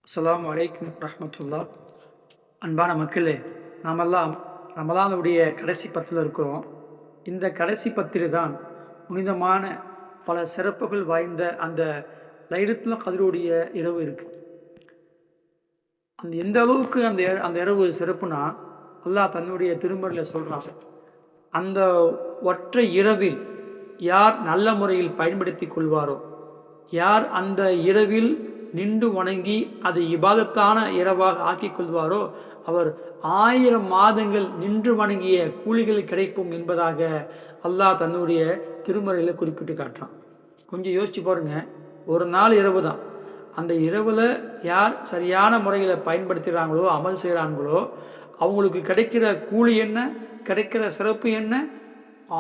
அஸ்ஸலாமு அலைக்கும் வரஹ்மத்துல்லாஹ். அன்பான மக்களே, நாமெல்லாம் ரமலானுடைய கடைசி பத்தில் இருக்கிறோம். இந்த கடைசி பத்தில் தான் புனிதமான பல சிறப்புகள் வாய்ந்த அந்த லைலத்துல் கத்ருடைய இரவு இருக்கு. அந்த எந்த அளவுக்கு அந்த இரவு சிறப்புனா, அல்லாஹ் தன்னுடைய திருமறையில் சொல்றான், அந்த ஒற்றை இரவில் யார் நல்ல முறையில் பயன்படுத்தி கொள்வாரோ, யார் அந்த இரவில் நின்று வணங்கி அதை இபாதத்தான இரவாக ஆக்கிக் கொள்வாரோ, அவர் 1000 மாதங்கள் நின்று வணங்கிய கூலிகள் கிடைக்கும் என்பதாக அல்லாஹ் தன்னுடைய திருமறையில் குறிப்பிட்டு காட்டுறான். கொஞ்சம் யோசிச்சு பாருங்க, ஒரு நாள் இரவு தான். அந்த இரவில் யார் சரியான முறையில் பயன்படுத்துகிறாங்களோ, அமல் செய்கிறாங்களோ, அவங்களுக்கு கிடைக்கிற கூலி என்ன, கிடைக்கிற சிறப்பு என்ன,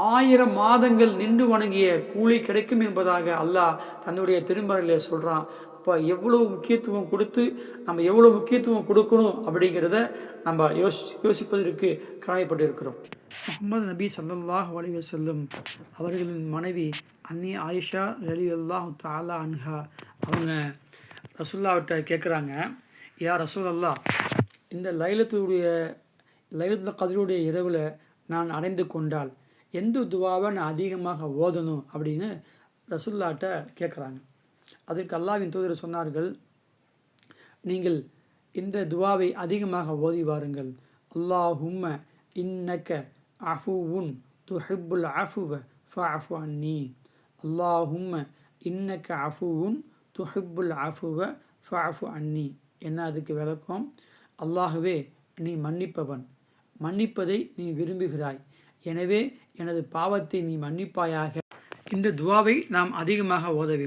1000 மாதங்கள் நின்று வணங்கிய கூலி கிடைக்கும் என்பதாக அல்லாஹ் தன்னுடைய திருமறையிலே சொல்கிறான். அப்போ எவ்வளோ முக்கியத்துவம் கொடுத்து நம்ம எவ்வளோ முக்கியத்துவம் கொடுக்கணும் அப்படிங்கிறத நம்ம யோசிப்பதற்கு கடமைப்பட்டிருக்கிறோம். முஹம்மது நபி ஸல்லல்லாஹு அலைஹி வஸல்லம் அவர்களின் மனைவி அன்னி ஆயிஷா ரலியல்லாஹு தஆலா அன்ஹா அவங்க ரசூலுல்லாஹ்விட்ட கேட்குறாங்க, யா ரசூலல்லாஹ், இந்த லைலத்துல் கத்ருடைய இரவில் நான் அடைந்து கொண்டால் எந்த துவாவை நான் அதிகமாக ஓதணும் அப்படின்னு ரசூலுல்லாஹ்ட்ட கேட்குறாங்க. அதற்கு அல்லாஹ்வின் தூதர் சொன்னார்கள், நீங்கள் இந்த துவாவை அதிகமாக ஓதி வாருங்கள். அல்லாஹும்ம இன்னக்க அஃபுவுன் துஹிப்புல் அஃபுவ ஃபஅஃபு அன்னி. அல்லாஹும்ம இன்னக்க அஃபுவுன் துஹிப்புல் அஃபுவ ஃபஅஃபு அன்னி. என்ன அதுக்கு விளக்கம்? அல்லாஹுவே, நீ மன்னிப்பவன், மன்னிப்பதை நீ விரும்புகிறாய், எனவே எனது பாவத்தை நீ மன்னிப்பாயாக. இந்த துவாவை நாம் அதிகமாக ஓத வேண்டும்.